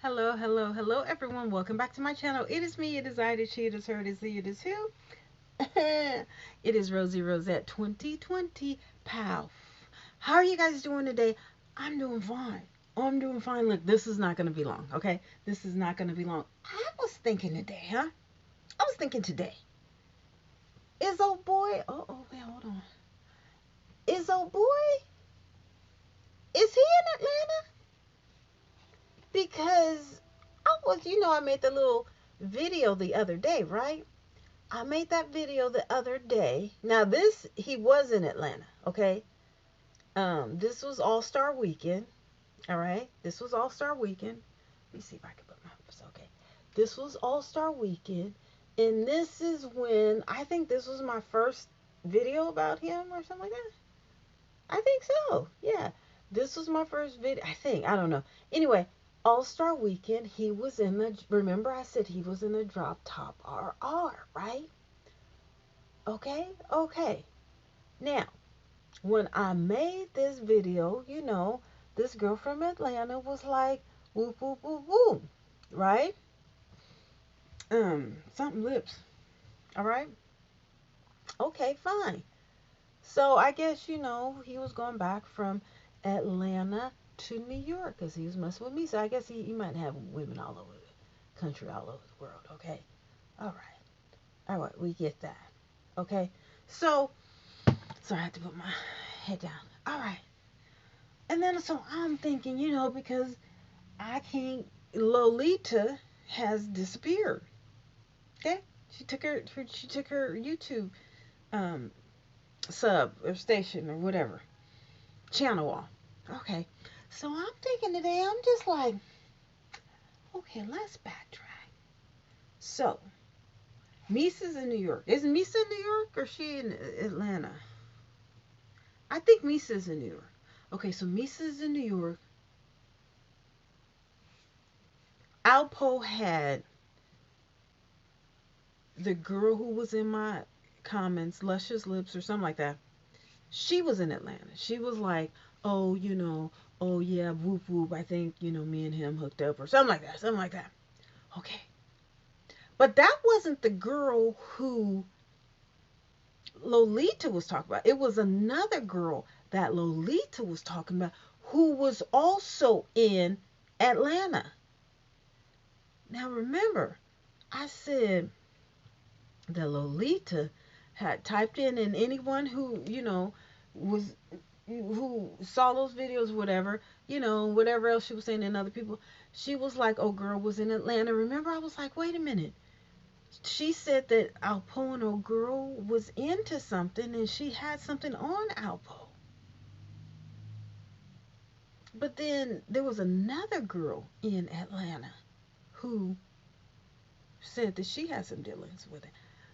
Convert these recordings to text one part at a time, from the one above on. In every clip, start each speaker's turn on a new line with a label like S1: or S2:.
S1: Hello, hello, hello, everyone. Welcome back to my channel. It is me, it is I, it is she, it is her, it is he, it is who. It is Rosie Rosette 2020. Pow. How are you guys doing today? I'm doing fine. I'm doing fine. Look, this is not going to be long, okay? This is not going to be long. I was thinking today, huh? I was thinking today. Is old boy, wait, hold on. Is old boy, is he in Atlanta? Because I made the little video the other day, right? I made that video the other day. Now this he was in Atlanta, okay? This was All-Star Weekend, all right? This was All-Star Weekend. Let me see if I can put my okay. This was All-Star Weekend, and this is when I think this was my first video about him or something like that. I think so. Yeah. This was my first video. I think. I don't know. Anyway, All-Star Weekend, he was in the remember I said he was in the drop top RR, right? Okay? Okay. Now, when I made this video, this girl from Atlanta was like, whoop, whoop, whoop, whoop, right? Something lips, all right? Okay, fine. So I guess, he was going back from Atlanta to New York because he was messing with me. So I guess he might have women all over the country, all over the world, okay? All right. All right, we get that. Okay? So, sorry, I have to put my head down. All right. And then so I'm thinking, because I can't. Lolita has disappeared. Okay, she took her YouTube um sub or station or whatever channel off. Okay, so I'm thinking today. I'm just like, okay, let's backtrack. So Misa's in New York. Is Misa in New York or is she in Atlanta? I think Misa's in New York. Okay, so Misa's in New York. Alpo had the girl who was in my comments, Luscious Lips or something like that, she was in Atlanta. She was like, oh, oh yeah, whoop whoop. I think, me and him hooked up or something like that. Something like that. Okay. But that wasn't the girl who Lolita was talking about. It was another girl that Lolita was talking about who was also in Atlanta. Now remember, I said that Lolita had typed in, and anyone who was who saw those videos, whatever, whatever else she was saying, and other people, she was like, oh girl was in Atlanta. Remember, I was like, wait a minute. She said that Alpo and old girl was into something, and she had something on Alpo. But then there was another girl in Atlanta who said that she had some dealings with it.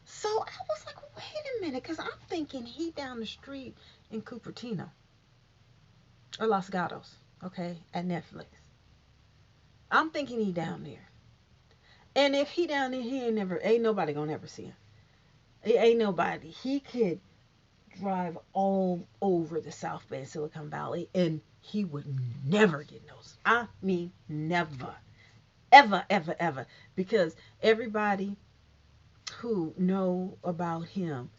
S1: So I was like, wait a minute, because I'm thinking he down the street in Cupertino or Los Gatos, okay, at Netflix. I'm thinking he down there. And if he down there, ain't nobody gonna ever see him. It ain't nobody. He could drive all over the South Bay, Silicon Valley, and he would never get noticed. I mean, never, ever, ever, ever, because everybody who know about him,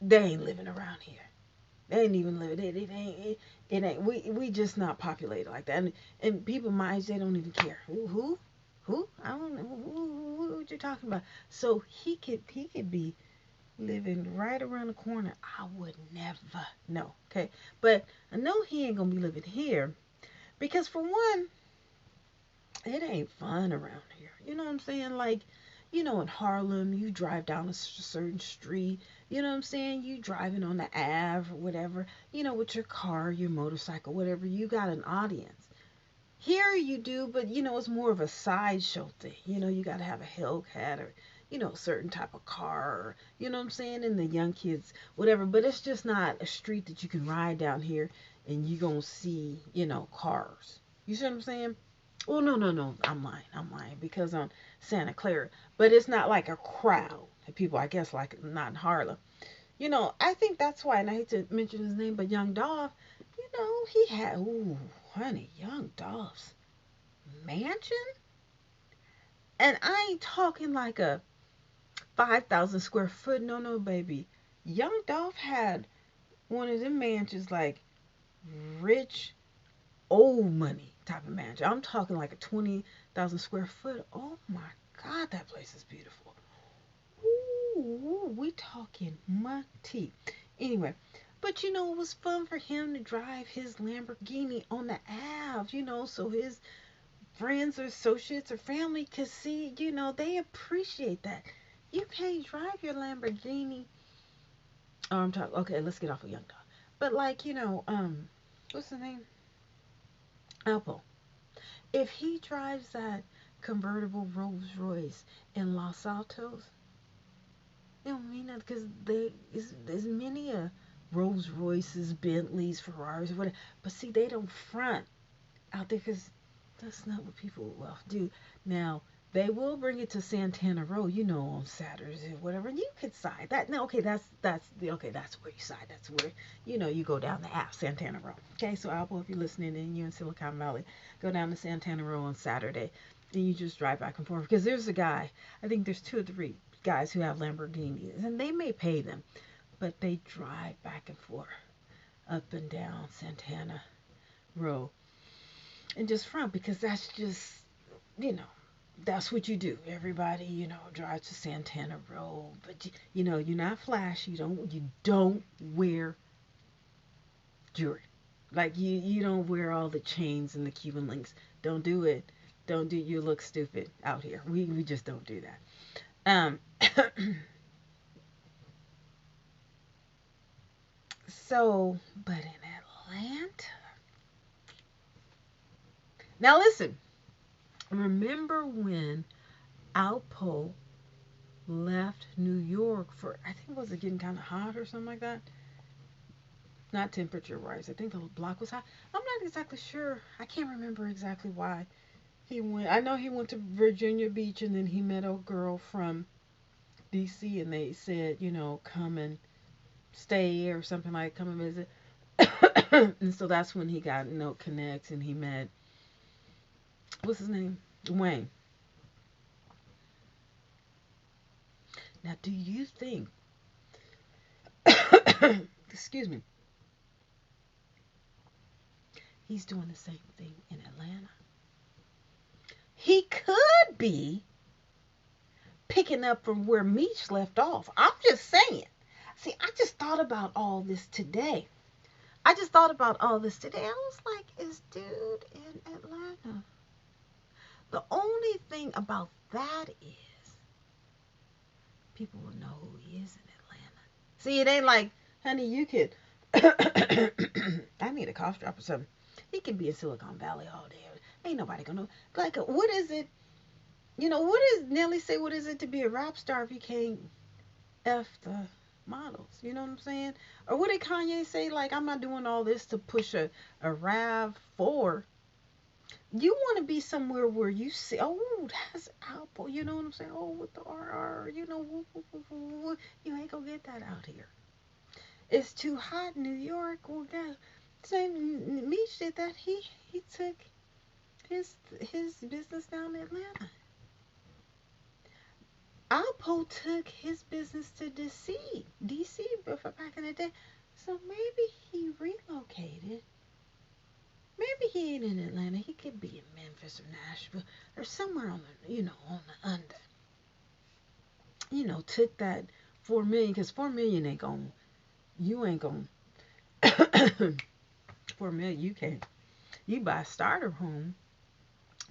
S1: they ain't living around here. They ain't even living. It ain't. We just not populated like that. And people my age, they don't even care. Who? I don't know. What you talking about? So he could be living right around the corner. I would never know. Okay, but I know he ain't gonna be living here because for one, it ain't fun around here. You know what I'm saying? Like, in Harlem, you drive down a certain street. You know what I'm saying? You driving on the Ave or whatever. With your car, your motorcycle, whatever. You got an audience. Here you do, but it's more of a sideshow thing. You got to have a Hellcat or a certain type of car, or, what I'm saying, and the young kids, whatever. But it's just not a street that you can ride down here and you gonna see, cars. You see what I'm saying? Oh no, no, no! I'm lying because on Santa Clara, but it's not like a crowd of people. I guess like not in Harlem. I think that's why, and I hate to mention his name, but Young Dolph, he had, ooh, honey, Young Dolph's. mansion, and I ain't talking like a 5,000 square foot. No, no, baby. Young Dolph had one of them mansions, like rich old money type of mansion. I'm talking like a 20,000 square foot. Oh my God, that place is beautiful. Ooh, we talking money. Anyway, but it was fun for him to drive his Lamborghini on the Ave, so his friends or associates or family could see, they appreciate that. You can't drive your Lamborghini. Oh, I'm talking, okay, let's get off of Young Dog. But like, what's the name? Alpo. If he drives that convertible Rolls Royce in Los Altos, it don't mean that because there's many Rolls Royces, Bentleys, Ferraris, whatever. But see, they don't front out there because that's not what people with wealth do. Now, they will bring it to Santana Row, on Saturdays or whatever, and you could side that. No, okay, that's where you side. That's where you go down the app, Santana Row. Okay, so Alpo, if you're listening and you're in Silicon Valley, go down to Santana Row on Saturday, and you just drive back and forth because there's a guy. I think there's two or three guys who have Lamborghinis, and they may pay them, but they drive back and forth up and down Santana Row and just front because that's just you know that's what you do. Everybody drives to Santana Row, but you're not flashy. You don't wear jewelry. Like you don't wear all the chains and the Cuban links. Don't do it. Don't do. You look stupid out here. We just don't do that. Um. So, but in Atlanta. Now listen. Remember when Alpo left New York for, I think, was it getting kind of hot or something like that? Not temperature wise. I think the block was hot. I'm not exactly sure. I can't remember exactly why he went. I know he went to Virginia Beach and then he met a girl from DC and they said, come and stay or something like come and visit. And so that's when he got, connects and he met, what's his name? Wayne. Now, do you think, excuse me, he's doing the same thing in Atlanta? He could be picking up from where Meech left off. I'm just saying. See, I just thought about all this today. I was like, is dude in Atlanta? The only thing about that is people will know who he is in Atlanta. See, it ain't like, honey, you could. I need a cough drop or something. He could be in Silicon Valley all day. Ain't nobody gonna know. Like, what is it? What does Nelly say? What is it to be a rap star if you can't F the models? You know what I'm saying? Or what did Kanye say? Like, I'm not doing all this to push a RAV4. You want to be somewhere where you see, oh, that's Alpo. You know what I'm saying? Oh, with the RR, woo, woo, woo, woo. You ain't gonna get that out here. It's too hot in New York. Well, guys, same Meech did that. He took his business down to Atlanta. Alpo took his business to DC back in the day. So maybe he relocated. Maybe he ain't in Atlanta. He could be in Memphis or Nashville or somewhere on the under. Took that 4 million because 4 million ain't going. You ain't going. 4 million. You can't. You buy a starter home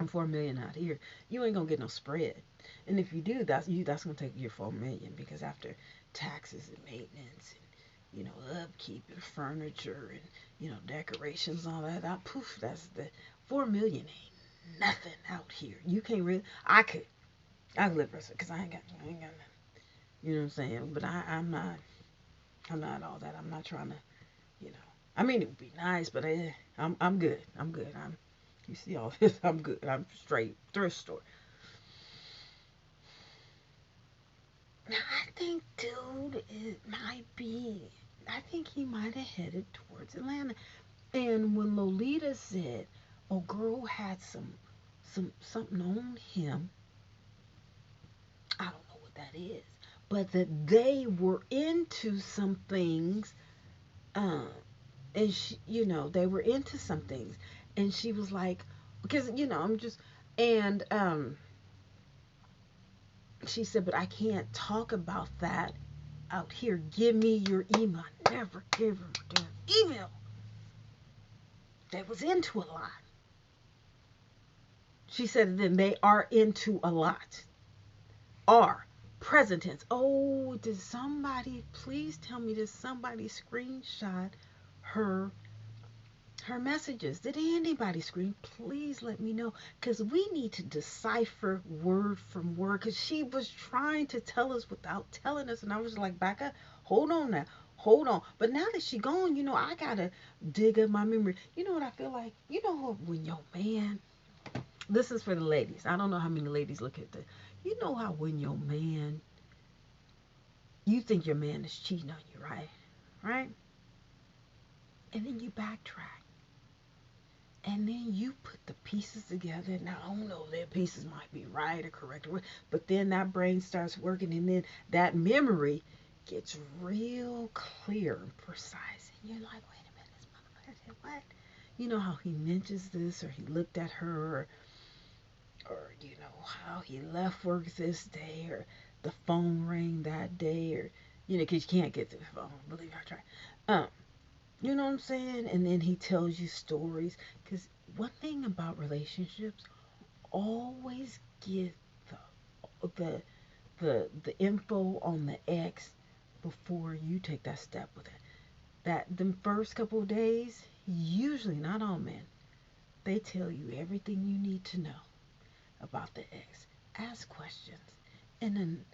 S1: and 4 million out here. You ain't gonna get no spread. And if you do, that's gonna take your 4 million because after taxes and maintenance and upkeep and furniture and decorations and all that, poof, that's the 4 million ain't nothing out here. You can't really. I could live for it because I ain't got nothing. You know what I'm saying? But I'm not all that. I'm not trying to, you know. I mean, it would be nice, but I'm good. I'm good. You see all this? I'm good. I'm straight thrift store. Now I think, dude, it might be. I think he might have headed towards Atlanta. And when Lolita said, "Oh, girl had something on him. I don't know what that is, but that they were into some things. Um, and they were into some things, and she was like, because I'm just, and she said, but I can't talk about that out here. Give me your email. I never gave her their email. They was into a lot. She said, then they are into a lot. Are present tense. Oh, did somebody please tell me? Did somebody screenshot her her messages? Did anybody screen? Please let me know, because we need to decipher word from word, because she was trying to tell us without telling us, and I was like, back up, hold on now, hold on. But now that she gone, I gotta dig up my memory. You know what I feel like? When your man, this is for the ladies, I don't know how many ladies look at this. You know how when your man, you think your man is cheating on you, right, and then you backtrack, and then you put the pieces together. Now, I don't know, their pieces might be right or correct, but then that brain starts working, and then that memory gets real clear and precise. And you're like, wait a minute, this motherfucker said what? You know how he mentions this, or he looked at her, or how he left work this day, or the phone rang that day, or, because you can't get to the phone. Believe me, I tried. You know what I'm saying? And then he tells you stories. Because one thing about relationships, always get the the info on the ex before you take that step with it. That the first couple of days, usually, not all men, they tell you everything you need to know about the ex. Ask questions, and then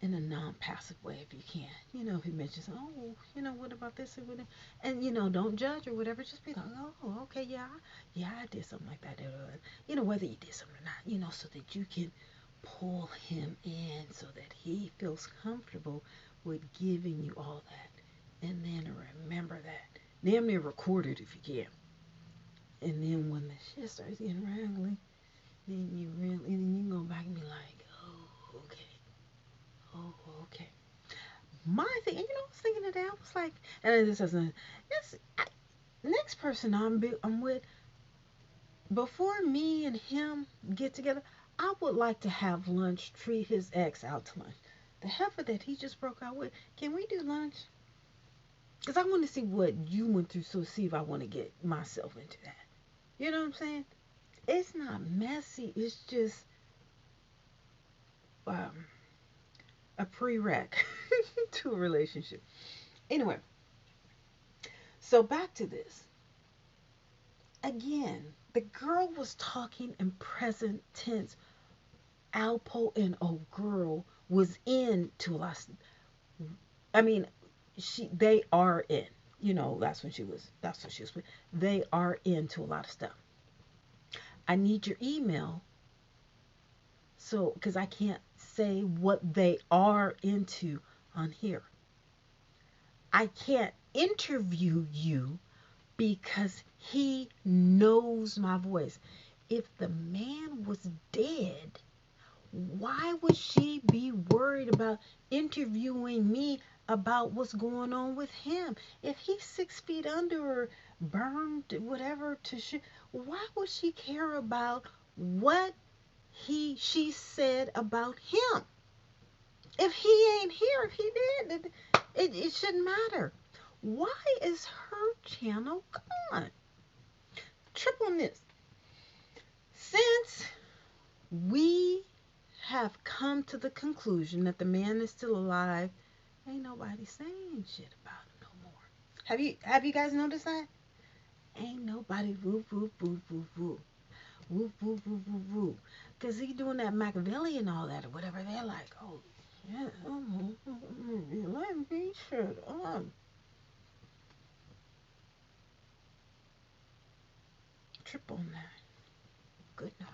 S1: in a non-passive way if you can. If he mentions, oh, what about this and what, and don't judge or whatever. Just be like, oh, okay, yeah, I did something like that. Whether you did something or not. So that you can pull him in, so that he feels comfortable with giving you all that, and then remember that. Damn near record it if you can. And then when the shit starts getting wrangly, then you go back and be like, oh, okay. Oh, okay. My thing, I was thinking today, I was like, and this doesn't, next person I'm with, before me and him get together, I would like to have lunch, treat his ex out to lunch. The heifer that he just broke out with, can we do lunch? Because I want to see what you went through, so see if I want to get myself into that. You know what I'm saying? It's not messy, it's just um, a prereq to a relationship. Anyway, so back to this. Again, the girl was talking in present tense. Alpo and Ole Girl was into a lot. I mean, they are in. That's when she was. That's what she was. They are into a lot of stuff. I need your email, so because I can't say what they are into on here. I can't interview you because he knows my voice. If the man was dead, why would she be worried about interviewing me about what's going on with him? If he's 6 feet under or burned, whatever, to shit, why would she care about what she said about him? If he ain't here, if he did, it shouldn't matter. Why is her channel gone? Trip on this. Since we have come to the conclusion that the man is still alive, ain't nobody saying shit about him no more. Have you guys noticed that? Ain't nobody woo woo woo woo woo. Woo woo woo woo woo. Cause he doing that Machiavelli and all that or whatever. They're like, oh yeah, let me shut up. Trip on that. Good night.